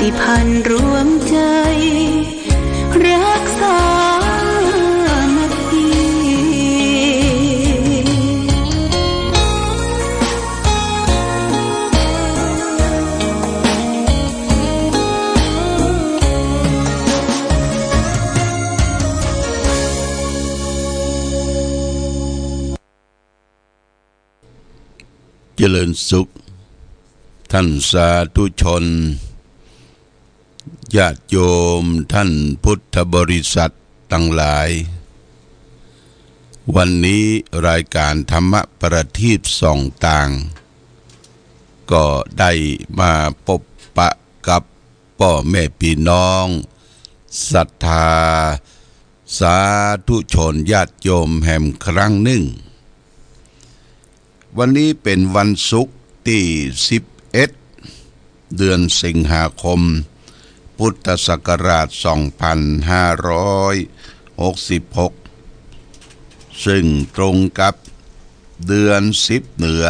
ติพันธ์รวมใจรักษามาทีเจริญสุขท่านสาธุชนญาติโยมท่านพุทธบริษัททั้งหลายวันนี้รายการธรรมประทีปส่องต่างก็ได้มาพบปะกับพ่อแม่พี่น้องศรัทธาสาธุชนญาติโยมแห่งครั้งหนึ่งวันนี้เป็นวันศุกร์ที่11เดือนสิงหาคมพุทธศักราช2566ซึ่งตรงกับเดือน10เหนือ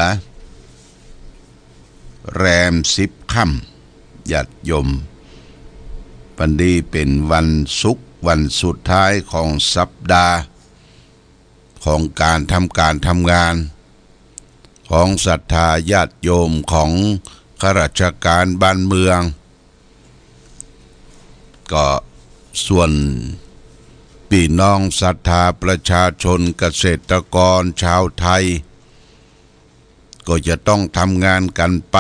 แรม10ค่ำญาติโยมวันนี้เป็นวันศุกร์วันสุดท้ายของสัปดาห์ของการทำงานของศรัทธาญาติโยมของข้าราชการบ้านเมืองก็ส่วนพี่น้องศรัทธาประชาชนเกษตรกรชาวไทยก็จะต้องทำงานกันไป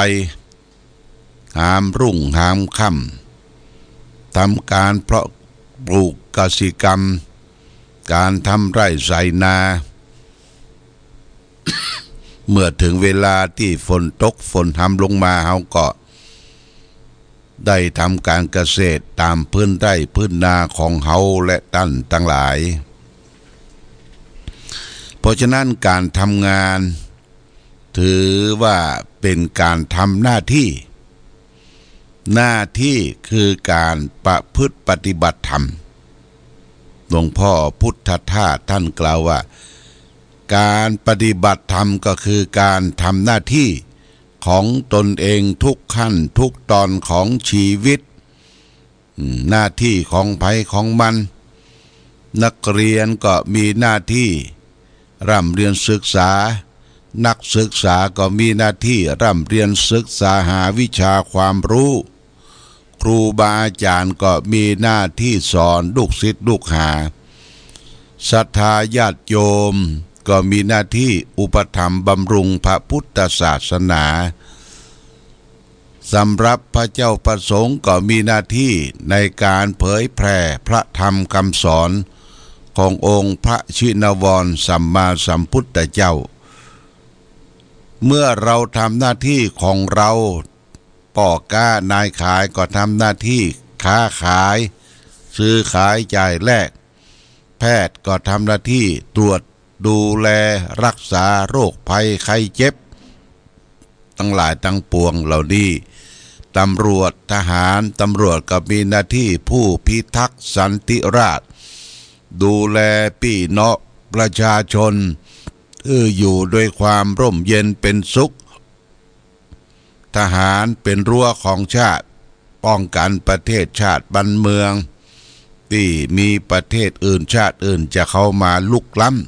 หามรุ่งหามค่ำทำการเพาะปลูกกสิกรรมการทำไร่ไร่นา เมื่อถึงเวลาที่ฝนตกฝนทำลงมาเฮาก็ได้ทำการเกษตรตามพื้นไร่พื้นนาของเฮาและท่านทั้งหลายเพราะฉะนั้นการทำงานถือว่าเป็นการทำหน้าที่คือการประพฤติปฏิบัติธรรมหลวงพ่อพุทธทาสท่านกล่าวว่าการปฏิบัติธรรมก็คือการทำหน้าที่ของตนเองทุกขั้นทุกตอนของชีวิตหน้าที่ของไผของมันนักเรียนก็มีหน้าที่ร่ำเรียนศึกษานักศึกษาก็มีหน้าที่ร่ำเรียนศึกษาหาวิชาความรู้ครูบาอาจารย์ก็มีหน้าที่สอนลูกศิษย์ลูกหาศรัทธาญาติโยมก็มีหน้าที่อุปถัมภ์บำรุงพระพุทธศาสนาสำหรับพระเจ้าประสงค์ก็มีหน้าที่ในการเผยแผ่พระธรรมคำสอนขององค์พระชินวรสัมมาสัมพุทธเจ้าเมื่อเราทำหน้าที่ของเราพ่อค้านายขายก็ทำหน้าที่ค้าขายซื้อขายจ่ายแลกแพทย์ก็ทำหน้าที่ตรวจดูแลรักษาโรคภัยไข้เจ็บทั้งหลายทั้งปวงเหล่านี้ตำรวจทหารตำรวจก็มีหน้าที่ผู้พิทักษ์สันติราษฎร์ดูแลพี่น้องประชาชนอยู่ด้วยความร่มเย็นเป็นสุขทหารเป็นรั้วของชาติป้องกันประเทศชาติบ้านเมืองที่มีประเทศอื่นชาติอื่นจะเข้ามาลุกล้ำ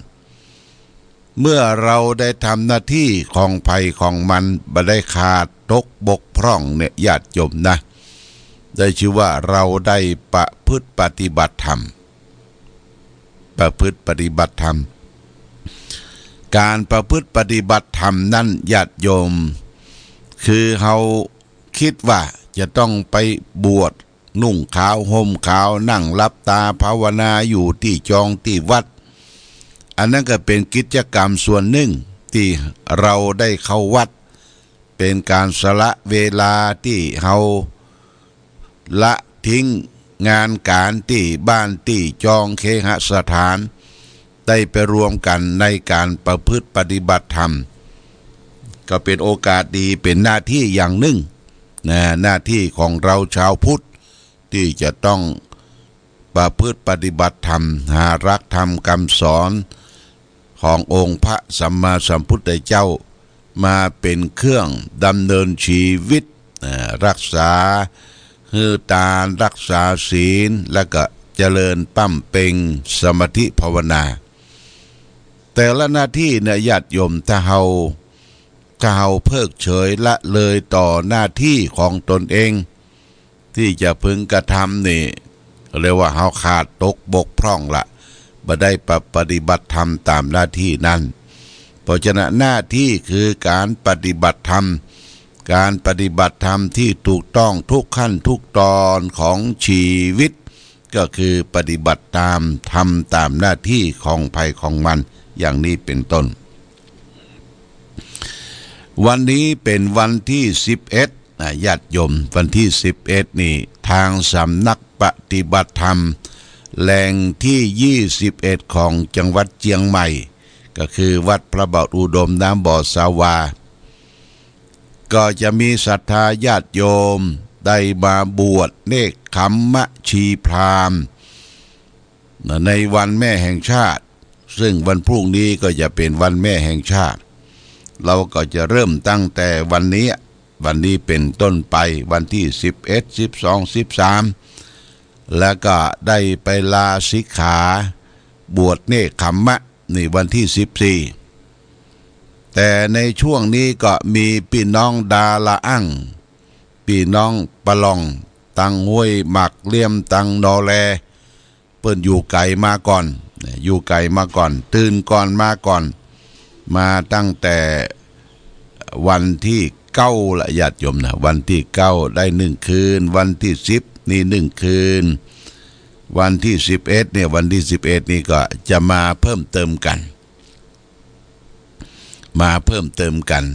เมื่อเราได้ทำหน้าที่ของภัยของมันบ่ได้ขาดตกบกพร่องเนี่ยญาติโยมนะได้ชื่อว่าเราได้ประพฤติปฏิบัติธรรมการประพฤติปฏิบัติธรรมนั่นญาติโยมคือเราคิดว่าจะต้องไปบวชนุ่งขาวห่มขาวนั่งหลับตาภาวนาอยู่ที่จองที่วัดอันนั้นก็เป็นกิจกรรมส่วนหนึ่งที่เราได้เข้าวัดเป็นการสละเวลาที่เราละทิ้งงานการที่บ้านที่จองเคหสถานได้ไปรวมกันในการประพฤติปฏิบัติธรรมก็เป็นโอกาสดีเป็นหน้าที่อย่างหนึ่งหน้าที่ของเราชาวพุทธที่จะต้องประพฤติปฏิบัติธรรมหารักธรรมคำสอนขององค์พระสัมมาสัมพุทธเจ้ามาเป็นเครื่องดำเนินชีวิตรักษา ฮือตารักษาศีลและก็เจริญปั้มเป่งสมาธิภาวนาแต่ละหน้าที่เนี่ยญาติโยมถ้าเฮาเพิกเฉยละเลยต่อหน้าที่ของตนเองที่จะพึงกระทำนี่เรียกว่าเฮาขาดตกบกพร่องละบ่ได้ปฏิบัติธรรมตามหน้าที่นั้นเพราะฉะนั้นหน้าที่คือการปฏิบัติธรรมที่ถูกต้องทุกขั้นทุกตอนของชีวิตก็คือปฏิบัติตามทำตามหน้าที่ของภัยของมันอย่างนี้เป็นต้นวันนี้เป็นวันที่11ญาติโยมวันที่11นี่ทางสำนักปฏิบัติธรรมแหล่งที่21ของจังหวัดเชียงใหม่ก็คือวัดพระบาทอุดมน้ำบ่อสาวาก็จะมีศรัทธาญาติโยมได้มาบวชเนกขัมมชีพราหมณ์ในวันแม่แห่งชาติซึ่งวันพรุ่งนี้ก็จะเป็นวันแม่แห่งชาติเราก็จะเริ่มตั้งแต่วันนี้เป็นต้นไปวันที่11 12 13แล้วก็ได้ไปลาสิกขาบวชเนกขัมมะนี่วันที่14แต่ในช่วงนี้ก็มีพี่น้องดาละอั้งพี่น้องปะลองตังห้วยหมักเลี่ยมตังนอแลเปิ้นอยู่ไกลมาก่อนตื่นก่อนมาก่อนมาตั้งแต่วันที่9ละญาติโยมนะวันที่9ได้1คืนวันที่10นี่1คืนวันที่11เนี่ยวันที่11นี่ก็จะมาเพิ่มเติมกัน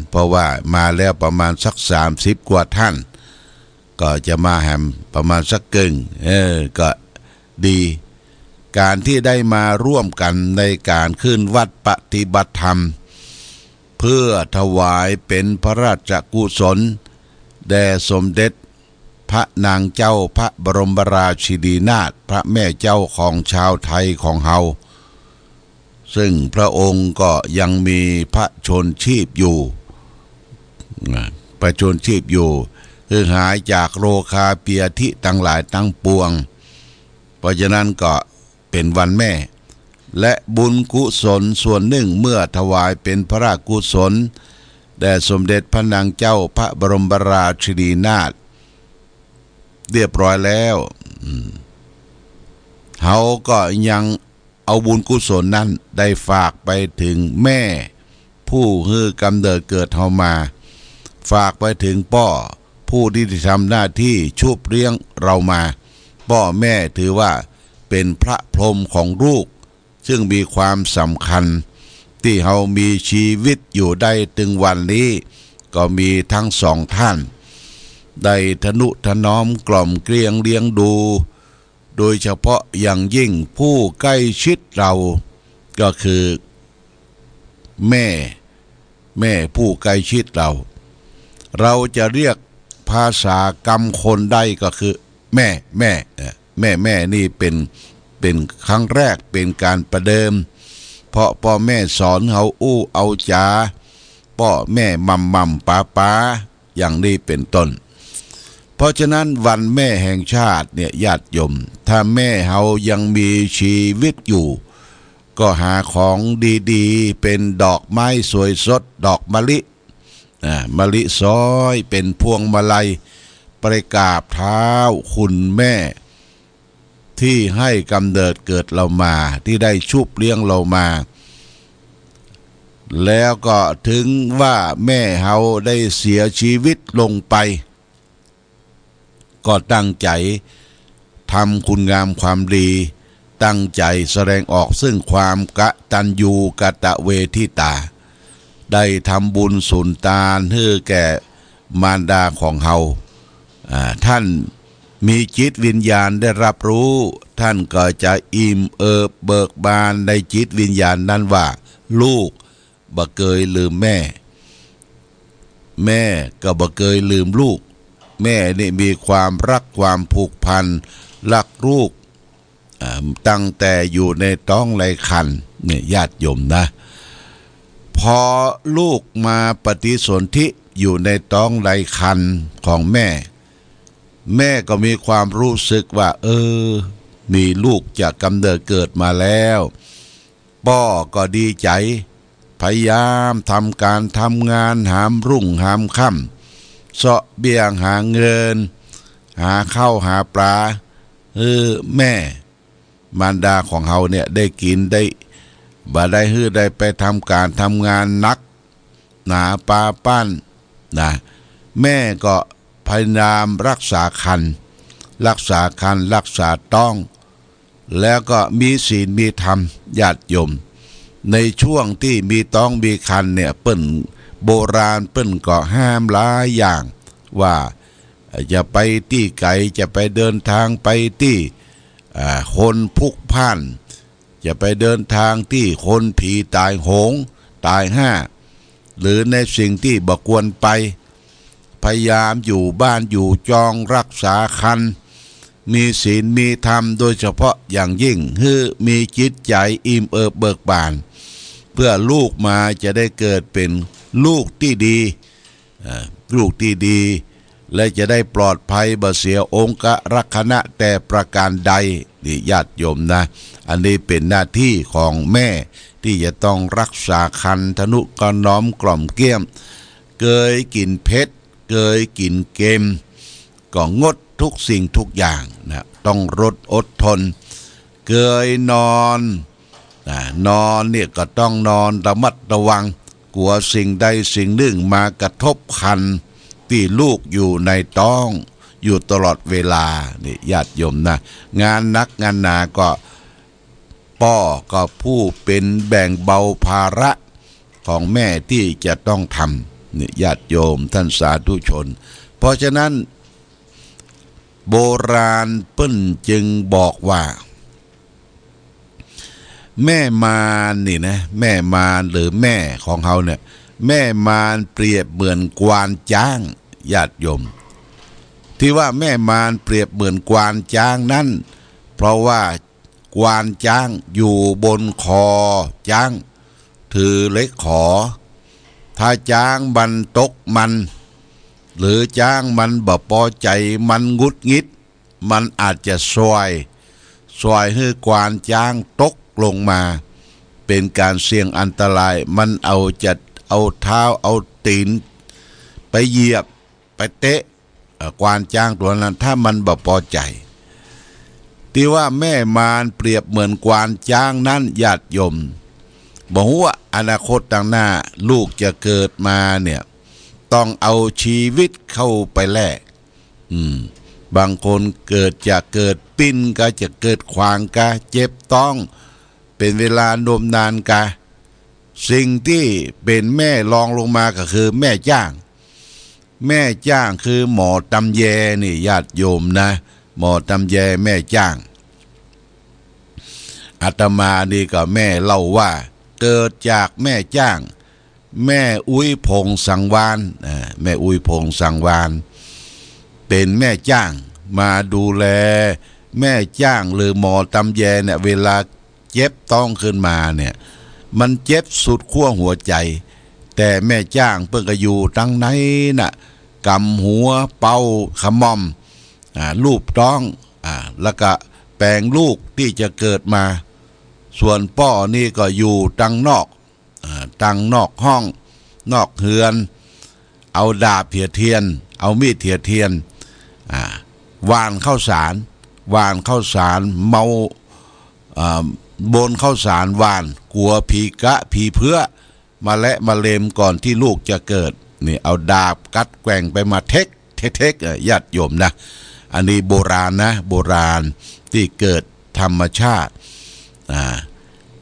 เพราะว่ามาแล้วประมาณสัก30กว่าท่านก็จะมาแฮมประมาณสักกึ่งก็ดีการที่ได้มาร่วมกันในการขึ้นวัดปฏิบัติธรรมเพื่อถวายเป็นพระราชกุศลแด่สมเด็จพระนางเจ้าพระบรมราชินีนาถพระแม่เจ้าของชาวไทยของเฮาซึ่งพระองค์ก็ยังมีพระชนชีพอยู่คือหายจากโรคาเปียทิทั้งหลายทั้งปวงเพราะฉะนั้นก็เป็นวันแม่และบุญกุศลส่วนหนึ่งเมื่อถวายเป็นพระราชกุศลแด่สมเด็จพระนางเจ้าพระบรมราชินีนาถเรียบร้อยแล้วเขาก็ยังเอาบุญกุศลนั้นได้ฝากไปถึงแม่ผู้คือกำเนิดเกิดเฮามาฝากไปถึงพ่อผู้ที่ทำหน้าที่ชุบเลี้ยงเรามาพ่อแม่ถือว่าเป็นพระพรหมของลูกซึ่งมีความสำคัญที่เฮามีชีวิตอยู่ได้ถึงวันนี้ก็มีทั้งสองท่านได้ทนุถนอมกล่อมเกลียงเลี้ยงดูโดยเฉพาะอย่างยิ่งผู้ใกล้ชิดเราก็คือแม่ผู้ใกล้ชิดเราจะเรียกภาษากรรมคนได้ก็คือแม่นี่เป็นครั้งแรกเป็นการประเดิมเพราะพ่อแม่สอนเฮาอู้เอาจ๋าพ่อแม่มัมป้าอย่างนี้เป็นต้นเพราะฉะนั้นวันแม่แห่งชาติเนี่ยญาติโยมถ้าแม่เฮายังมีชีวิตอยู่ก็หาของดีๆเป็นดอกไม้สวยสดดอกมะลิซอยเป็นพวงมาลัยประกราบเท้าคุณแม่ที่ให้กำเนิดเกิดเรามาที่ได้ชุบเลี้ยงเรามาแล้วก็ถึงว่าแม่เฮาได้เสียชีวิตลงไปก็ตั้งใจทำคุณงามความดีตั้งใจแสดงออกซึ่งความกตัญญูกตเวทิตาได้ทำบุญสุนทานให้แก่มารดาของเฮาท่านมีจิตวิญญาณได้รับรู้ท่านก็จะอิ่มเอิบเบิกบานในจิตวิญญาณนั้นว่าลูกบ่เคยลืมแม่ก็บ่เคยลืมลูกแม่นี่มีความรักความผูกพันรักลูกตั้งแต่อยู่ในท้องไร้ครรภ์เนี่ยญาติโยมนะพอลูกมาปฏิสนธิอยู่ในท้องไร้ครรภ์ของแม่ แม่ก็มีความรู้สึกว่ามีลูกจากกำเนิดเกิดมาแล้วป้อก็ดีใจพยายามทำการทำงานหามรุ่งหามค่ำเสาะเบี้ยงหาเงินหาข้าวหาปลาแม่มารดาของเฮาเนี่ยได้กินได้บ่ได้ได้ไปทำการทำงานนักหนาปาปั้นนะแม่ก็พยายามรักษาคันรักษาต้องแล้วก็มีศีลมีธรรมญาติโยมในช่วงที่มีต้องมีคันเนี่ยเปิ้นโบราณเปิ้นก็ห้ามหลายอย่างว่าจะไปที่ไกลจะไปเดินทางไปที่คนพลุกพล่านจะไปเดินทางที่คนผีตายโหงตายห้าหรือในสิ่งที่บ่ควรไปพยายามอยู่บ้านอยู่จองรักษาคันมีศีลมีธรรมโดยเฉพาะอย่างยิ่งคือมีจิตใจอิ่มเอิบเบิกบานเพื่อลูกมาจะได้เกิดเป็นลูกที่ดีและจะได้ปลอดภัยบ่เสียองค์รักษณะแต่ประการใดนี่ญาติโยมนะอันนี้เป็นหน้าที่ของแม่ที่จะต้องรักษาคันทนุกน้อมกล่อมเกลี้ยมเกยกินเพชรเกยกินเกมก็งดทุกสิ่งทุกอย่างนะต้องอดทนเกยนอนเนี่ยก็ต้องนอนระมัดระวังกลัวสิ่งใดสิ่งหนึ่งมากระทบคันที่ลูกอยู่ในท้องอยู่ตลอดเวลานี่ญาติโยมนะงานนักงานหนาก็ป้อก็ผู้เป็นแบ่งเบาภาระของแม่ที่จะต้องทำนี่ญาติโยมท่านสาธุชนเพราะฉะนั้นโบราณเปิ้นจึงบอกว่าแม่มารนี่นะแม่มารหรือแม่ของเขาเนี่ยแม่มารเปรียบเหมือนกวานจ้างญาติโยมที่ว่าแม่มารเปรียบเหมือนกวานจ้างนั้นเพราะว่ากวานจ้างอยู่บนคอจ้างถือเล็กขอถ้าจ้างมันตกมันหรือจ้างมันบ่พอใจมันงุดงิดมันอาจจะซอยให้กวานจ้างตกลงมาเป็นการเสี่ยงอันตรายมันเอาเท้าเอาตีนไปเหยียบไปเตะกวานจ้างตัวนั้นถ้ามันบ่พอใจที่ว่าแม่มารเปรียบเหมือนกวานจ้างนั้นญาติโยมบอกว่าอนาคตต่างหน้าลูกจะเกิดมาเนี่ยต้องเอาชีวิตเข้าไปแลกบางคนเกิดปิ้นก็จะเกิดขวางกะเจ็บต้องเป็นเวลานมนานกะสิ่งที่เป็นแม่รองลงมาก็คือแม่จ้างคือหมอตำแยนี่ญาติโยมนะหมอตำแยแม่จ้างอาตมานี่ก็แม่เล่าว่าเกิดจากแม่จ้างแม่อุ้ยพงสังวานแม่อุ้ยพงสังวานเป็นแม่จ้างมาดูแลแม่จ้างหรือหมอตำแยเนี่ยเวลาเจ็บต้องขึ้นมาเนี่ยมันเจ็บสุดขั้วหัวใจแต่แม่จ้างเพิ่งก็อยู่ตั้งไหนน่ะกำหัวเป่าขมอมลูบท้องแล้วก็แปลงลูกที่จะเกิดมาส่วนป้อนี่ก็อยู่ตั้งนอกห้องนอกเฮือนเอาดาบเถียเทียนเอามีดเถียเทียนหว่านข้าวสารเมาบนข้าวสารหว่านกลัวผีเพื่อมาและมาเลมก่อนที่ลูกจะเกิดนี่เอาดาบกัดแกว่งไปมาเทคญาติโยมนะอันนี้โบราณที่เกิดธรรมชาติ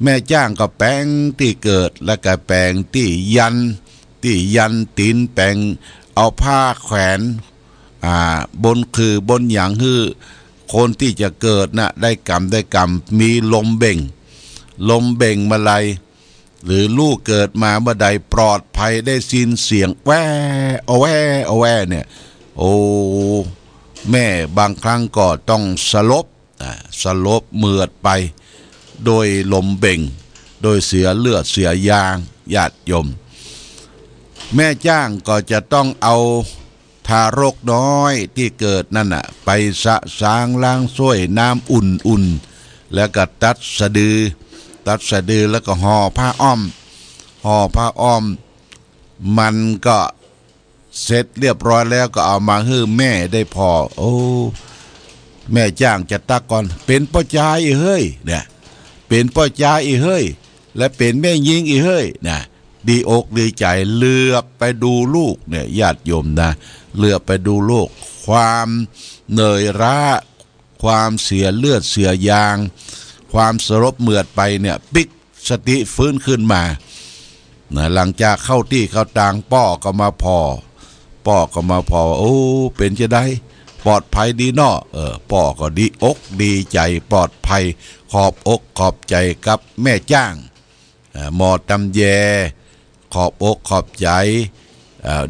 แม่จ้างก็แปลงที่เกิดแล้วก็แปลงที่ยันตีนแปลงเอาผ้าแขวนบนคือบนหยางฮื้อคนที่จะเกิดนะได้กรรมมีลมเบ่งมาลัยหรือลูกเกิดมาเมื่อใดปลอดภัยได้ยินเสียงแว่เนี่ยโอ้แม่บางครั้งก็ต้องสลบเมือดไปโดยลมเบ่งโดยเสียเลือดเสียยางญาติโยมแม่จ้างก็จะต้องเอา ทารกน้อยที่เกิดนั่นน่ะไปสะสางล้างส้วยน้ำอุ่นๆแล้วก็ตัดสะดือแล้วก็ห่อผ้าอ้อมมันก็เสร็จเรียบร้อยแล้วก็เอามาให้แม่ได้พอโอ้แม่จ้างจะตักก่อนเป็นพ่อจ้าอีเฮ้ยเนี่ยเป็นพ่อจ้าอีเฮ้ยและเป็นแม่ยิงอีเฮ้ยนะดีอกดีใจเลือบไปดูลูกเนี่ยญาติโยมนะเลือบไปดูลูกความเหนื่อยล้าความเสียเลือดเสียยางความสลบเหมือดไปเนี่ยปิ๊กสติฟื้นขึ้นมานะหลังจากเข้าที่เข้าทางป้อก็มาพอโอ้เป็นจะได้ปลอดภัยดีเนาะป้อก็ดีอกดีใจปลอดภัยขอบอกขอบใจกับแม่จ้างหมอตำแยขอบอกขอบใจ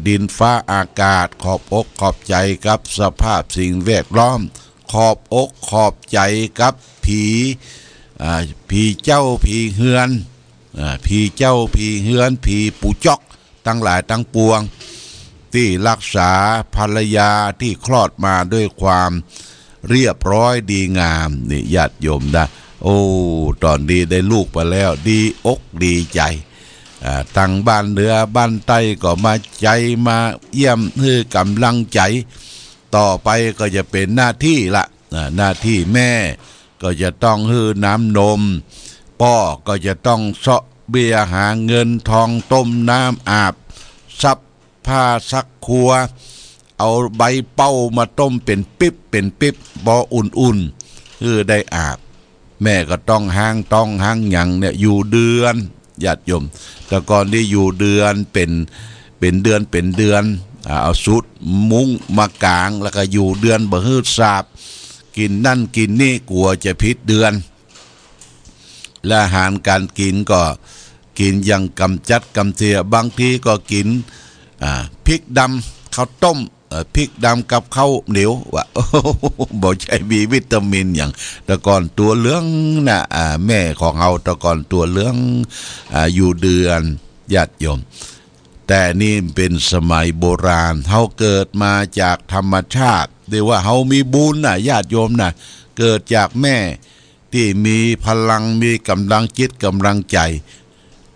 ดินฟ้าอากาศขอบอกขอบใจกับสภาพสิ่งแวดล้อมขอบอกขอบใจกับผีเจ้าผีเฮือนผีเจ้าผีเฮือนผีปู่จอกทั้งหลายทั้งปวงที่รักษาภรรยาที่คลอดมาด้วยความเรียบร้อยดีงามนี่ญาติโยมนะโอ้ตอนนี้ได้ลูกไปแล้วดีอกดีใจทั้งบ้านเหนือบ้านใต้ก็มาใจมาเยี่ยมให้กำลังใจต่อไปก็จะเป็นหน้าที่ละหน้าที่แม่ก็จะต้องให้น้ำนมพ่อก็จะต้องเสาะเบี้ยหาเงินทองต้มน้ำอาบซับผ้าซักครัวเอาใบเป้ามาต้มเป็นปิ๊บบ่อุ่นคือได้อาบแม่ก็ต้องหางหยังเนี่ยอยู่เดือนญาติโยมแต่ก่อนที่อยู่เดือนเป็นเดือนเอาสุดมุ้งมากางแล้วก็อยู่เดือนบ่ฮืดสาบกินนั่นกินนี่กลัวจะพิษเดือนและอาหารการกินก็กินอย่างกำจัดกำเทียบางทีก็กินพริกดำข้าวต้มพริกดำกับข้าวเหนียวว่าบอกใช่มีวิตามินอย่างแต่ก่อนตัวเหลืองนะแม่ของเราแต่ก่อนตัวเหลืองอยู่เดือนญาติโยมแต่นี่เป็นสมัยโบราณเขาเกิดมาจากธรรมชาติเรียกว่าเขามีบุญนะญาติโยมนะเกิดจากแม่ที่มีพลังมีกำลังจิตกำลังใจ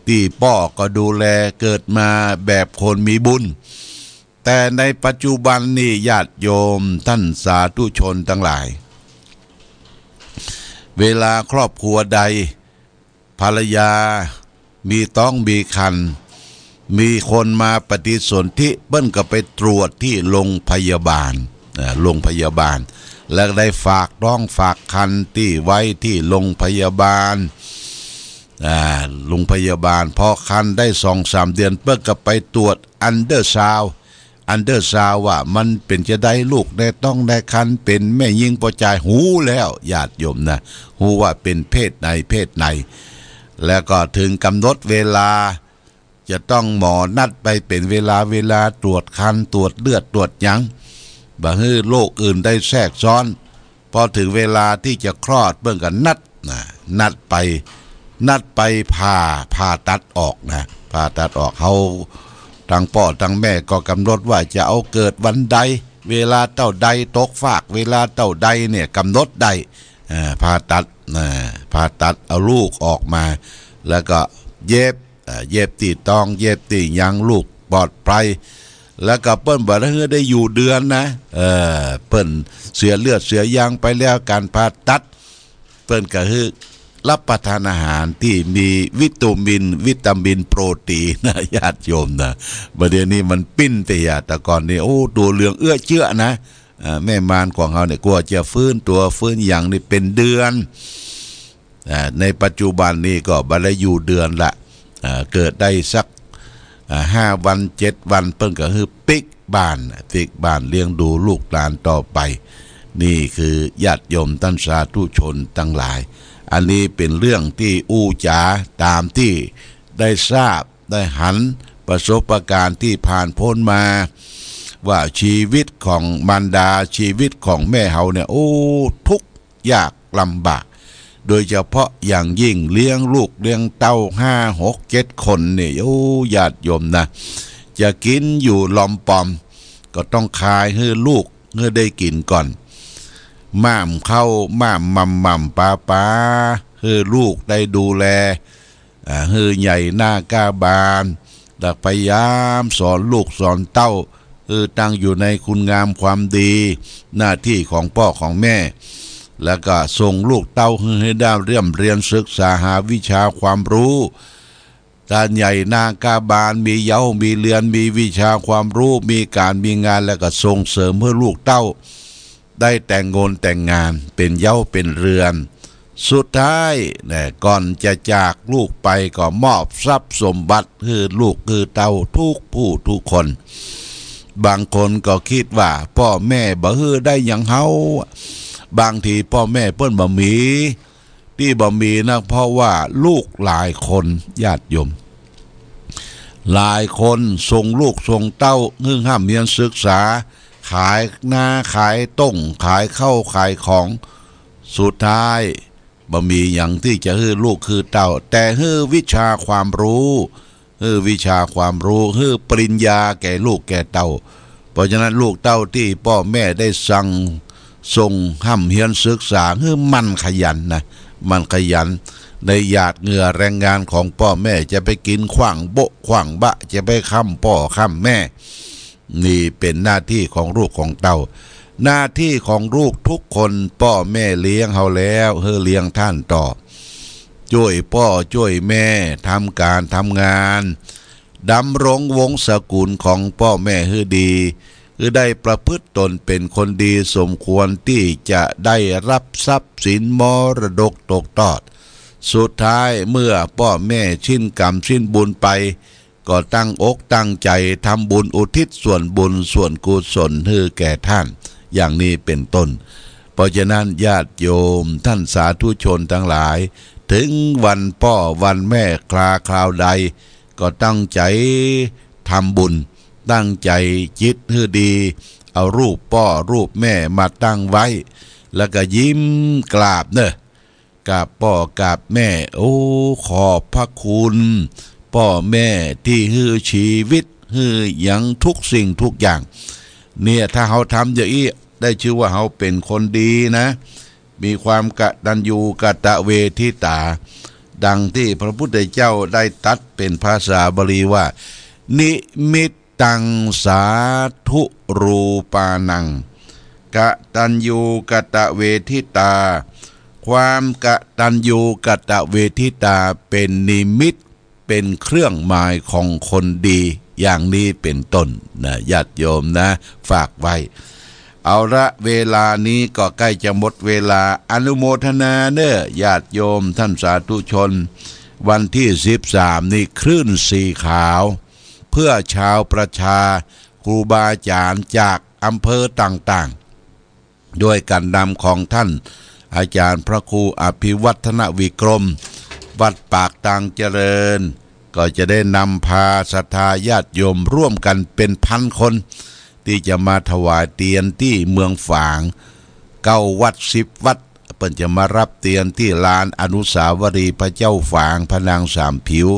ที่พ่อก็ดูแลเกิดมาแบบคนมีบุญแต่ในปัจจุบันนี่ญาติโยมท่านสาธุชนทั้งหลายเวลาครอบครัวใดภรรยามีต้องมีคันมีคนมาปฏิสนธิเปิ้นก็ไปตรวจที่โรงพยาบาลแล้วได้ฝากท้องฝากคันที่ไว้ที่โรงพยาบาลพอคันได้ 2-3 เดือนเปิ้นก็ไปตรวจอันเดอร์ซาวว่ามันเป็นจะได้ลูกได้ต้องได้คันเป็นแม่ยิงปอจายหูแล้วญาติโยมนะหูว่าเป็นเพศไหนแล้วก็ถึงกำหนดเวลาจะต้องหมอนัดไปเป็นเวลาตรวจคันตรวจเลือดตรวจหยังบ่ให้โรคอื่นได้แทรกซ้อนพอถึงเวลาที่จะคลอดเบิ่งกันนัดไปผ่าตัดออกเขาทางพ่อทางแม่ก็กำหนดว่าจะเอาเกิดวันใดเวลาเท่าใดตกฟากเวลาเท่าใดเนี่ยกำหนดได้ผ่าตัดเอาลูกออกมาแล้วก็เย็บตีตองเย็บตียังลูกปลอดภัยแล้วก็เปิ้นบ่ได้อยู่เดือนนะเปิ้นเสียเลือดเสียยางไปแล้วการผ่าตัดเปิ้นก็คือรับประทานอาหารที่มีวิตามินโปรตีนนะญาติโยมนะประเดี๋ยวนี้มันปิ้นแต่แต่ก่อนนี่โอ้ตัวเหลืองเอื้อเชื้อนะแม่มารของเขาเนี่ยกลัวจะฟื้นอย่างนี้เป็นเดือนในปัจจุบันนี้ก็บ่ได้อยู่เดือนละเกิดได้สัก5 วัน 7 วันเพิ่นก็คือปิกบ้านเลี้ยงดูลูกหลานต่อไปนี่คือญาติโยมท่านสาธุชนทั้งหลายอันนี้เป็นเรื่องที่อู้จ๋าตามที่ได้ทราบได้หันประสบการณ์ที่ผ่านพ้นมาว่าชีวิตของมารดาชีวิตของแม่เฮาเนี่ยโอ้ทุกข์ยากลำบากโดยเฉพาะอย่างยิ่งเลี้ยงลูกเลี้ยงเต้า5 6 7 คนนี่โอ้ญาติโยมนะจะกินอยู่ลอมปอมก็ ก็ต้องคายให้ลูกให้ได้กินก่อนม่ามเข้าม่ามม่ำป้าให้ลูกได้ดูแลให้ใหญ่หน้ากล้าบานดักพยายามสอนลูกสอนเต้าตั้งอยู่ในคุณงามความดีหน้าที่ของพ่อของแม่แล้วก็ส่งลูกเต้าให้ได้เรียนศึกษาหาวิชาความรู้การใหญ่หน้ากล้าบานมีเย้ามีเรียนมีวิชาความรู้มีการมีงานแล้วก็ส่งเสริมเพื่อลูกเต้าได้แต่งงานเป็นเย้าเป็นเรือนสุดท้ายก่อนจะจากลูกไปก็มอบทรัพย์สมบัติคือลูกคือเต้าทุกผู้ทุกคนบางคนก็คิดว่าพ่อแม่บ่ฮื้อได้อย่างเฮาบางทีพ่อแม่เปิ้นบ่มีที่บ่มีนะเพราะว่าลูกหลายคนญาติโยมหลายคนส่งลูกส่งเต้าห้ามเรียนศึกษาขายหน้าขายต้งขายข้าวขายของสุดท้ายบ่มีอย่างที่จะให้ลูกคือเต้าแต่ให้วิชาความรู้วิชาความรู้ปริญญาแก่ลูกแก่เต้าเพราะฉะนั้นลูกเต้าที่พ่อแม่ได้สั่งส่งห้ำเรียนศึกษามันขยันนะมันขยันในหยาดเหงื่อแรงงานของพ่อแม่จะไปกินขว้างโบะขว้างบะจะไปค้ำพ่อค้ำแม่นี่เป็นหน้าที่ของลูกของเต้าหน้าที่ของลูกทุกคนพ่อแม่เลี้ยงเฮาแล้วเลี้ยงท่านต่อช่วยพ่อช่วยแม่ทำการทำงานดำรงวงศกุลของพ่อแม่ให้ดีได้ประพฤติตนเป็นคนดีสมควรที่จะได้รับทรัพย์สินมรดกตกทอดสุดท้ายเมื่อพ่อแม่สิ้นกรรมสิ้นบุญไปก็ตั้งอกตั้งใจทำบุญอุทิศส่วนบุญส่วนกุศลให้แก่ท่านอย่างนี้เป็นต้นเพราะฉะนั้นญาติโยมท่านสาธุชนทั้งหลายถึงวันพ่อวันแม่คราวใดก็ตั้งใจทำบุญตั้งใจจิตให้ดีเอารูปพ่อรูปแม่มาตั้งไว้แล้วก็ยิ้มกราบกราบพ่อกราบแม่โอ้ขอบพระคุณพ่อแม่ที่ให้ชีวิตให้อย่างทุกสิ่งทุกอย่างเนี่ยถ้าเขาทำอย่างนี้ได้ชื่อว่าเขาเป็นคนดีนะมีความกตัญญูกตเวทิตาดังที่พระพุทธเจ้าได้ตรัสเป็นภาษาบาลีว่านิมิตตังสาธุรูปานังกตัญญูกตเวทิตาความกตัญญูกตเวทิตาเป็นนิมิตเป็นเครื่องหมายของคนดีอย่างนี้เป็นต้นนะญาติโยมนะฝากไว้เอาละเวลานี้ก็ใกล้จะหมดเวลาอนุโมทนาญาติโยมท่านสาธุชนวันที่13นี่คลื่นสีขาวเพื่อชาวประชาครูบาอาจารย์จากอำเภอต่างๆด้วยการนำของท่านอาจารย์พระครูอภิวัฒนวิกรมวัดปากตังเจริญก็จะได้นำพาศรัทธาญาติโยมร่วมกันเป็นพันคนที่จะมาถวายเตียนที่เมืองฝาง9 วัด10 วัดเพิ่นจะมารับเตียนที่ลานอนุสาวรีย์พระเจ้าฝางพระนางสามผิว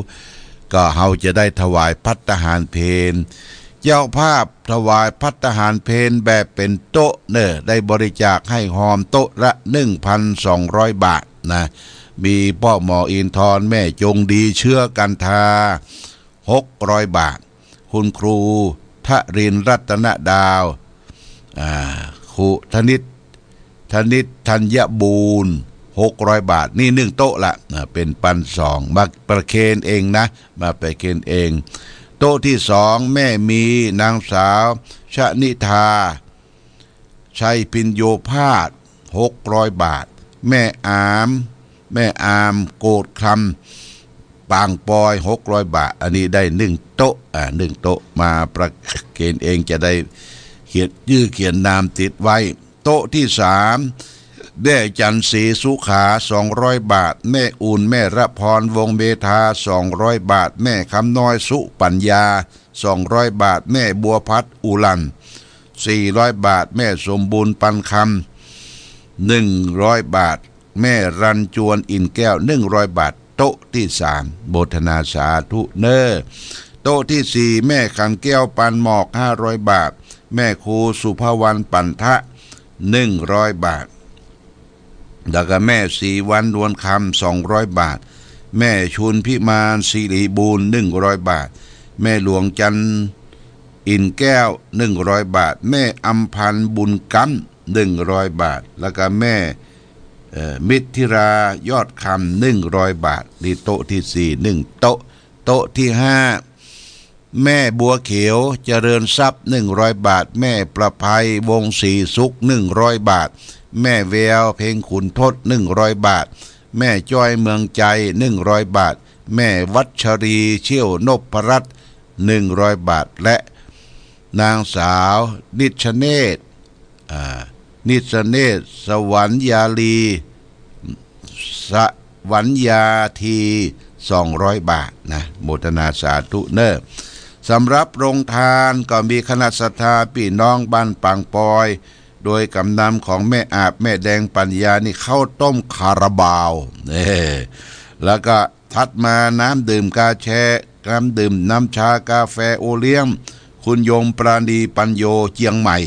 ก็เฮาจะได้ถวายภัตตาหารเพลเจ้าภาพถวายภัตตาหารเพลแบบเป็นโต๊ะได้บริจาคให้หอมโต๊ะละ 1,200 บาทนะมีพ่อหมออินทร์แม่จงดีเชื่อกันทา600 บาทคุณครูทรินรัตนดาวครูธนิตธัญบูรณ์600 บาทนี่1โต๊ะละเป็นปัน2มาประเคนเองนะมาประเคนเองโต๊ะที่2แม่มีนางสาวชนิธาชัยพินโยภาส600 บาทแม่อามโกดคำปางปอย600 บาทอันนี้ได้1โต๊ะ1โต๊ะมาประเคนเองจะได้เขียนนามติดไว้โต๊ะที่3แม่จันศรีสุขา200 บาทแม่อุ่นแม่ระพรวงเมธา200 บาทแม่คำน้อยสุปัญญา200 บาทแม่บัวพัดอุลัน400 บาทแม่สมบูรณ์ปันคำ100 บาทแม่รันจวนอินแก้ว100 บาทโต๊ะที่3โมทนาสาธุโต๊ะที่4แม่ขันแก้วปันหมอก500 บาท แม่ครูสุภวรรณปันทะ100 บาทแล้วก็แม่ศรีวันดวนคำ200 บาทแม่ชุนพิมานศิริบูรณ์100 บาทแม่หลวงจันอินแก้ว100 บาทแม่อำพันธ์บุญกำ100 บาทแล้วก็แม่มิตรธิรายอดคำ100 บาทนี่โต๊ะที่4 1โต๊ะที่5แม่บัวเขียวเจริญทรัพย์100 บาทแม่ประภัยวงศรีสุข100 บาทแม่แววเพลงขุนทด100 บาทแม่จ้อยเมืองใจ100 บาทแม่วัชรีเชี่ยวนพรัตน์100 บาทและนางสาวนิชเนตสวรรยาลีสวรรยาที200 บาทนะโมทนาสาธุเนอสำหรับโรงทานก็มีคณะศรัทธาพี่น้องบ้านปังปอยโดยกำนำของแม่อาบแม่แดงปัญญานี่ข้าวต้มคาราบาวแล้วก็ถัดมาน้ำดื่มกาแชน้ำดื่มน้ำชากาแฟโอเลี้ยงคุณยมปราณีปัญโยเจียงใหม่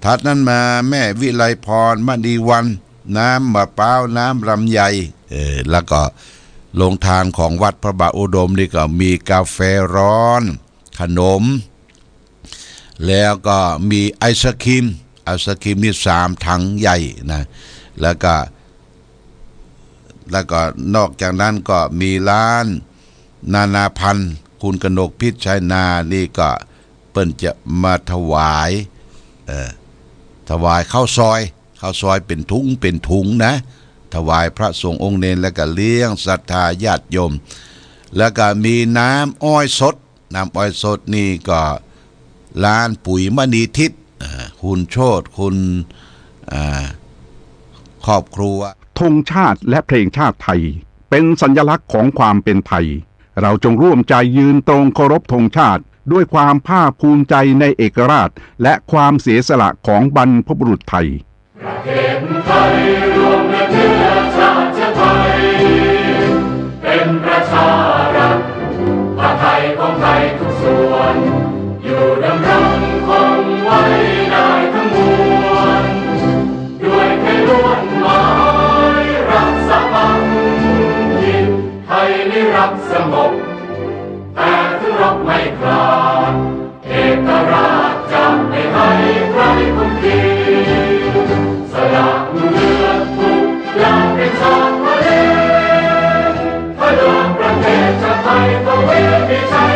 ถัดนั้นมาแม่วิไลพรมณีวันน้ำมะพร้าวน้ำลำไยแล้วก็โรงทานของวัดพระบาทอุดมนี่ก็มีกาแฟร้อนขนมแล้วก็มีไอศครีมนี่3 ถังใหญ่นะแล้วก็นอกจากนั้นก็มีร้านนานาพันธ์คุณกนกพิษชัยนานี่ก็เปิ้นจะมาถวายข้าวซอยเป็นถุงนะถวายพระสงฆ์องค์เนรแล้วก็เลี้ยงศรัทธาญาติโยมแล้วก็มีน้ำอ้อยสดนี่ก็ร้านปุ๋ยมณีทิพย์คุณโชติคุณครอบครัวธงชาติและเพลงชาติไทยเป็นสัญลักษณ์ของความเป็นไทยเราจงร่วมใจยืนตรงเคารพธงชาติด้วยความภาคภูมิใจในเอกราชและความเสียสละของบรรพบุรุษไทยประเทศไทยรวมและเชื้อชาติไทยเป็นประชารัฐผ้าไทยของไทยทุกส่วนอยู่ดำรงคงไว้ได้ทั้งมวลด้วยไทยล้วนหมายรักสมัครคิดไทยนิรักสงบแต่ถึงรบไม่กล้าเอกราชจะไม่ให้ใครคุมขีสละเลือดทุกอย่างเป็นชาติทะเลถ้าเดินประเทศชาติไทยก็เวทีชัย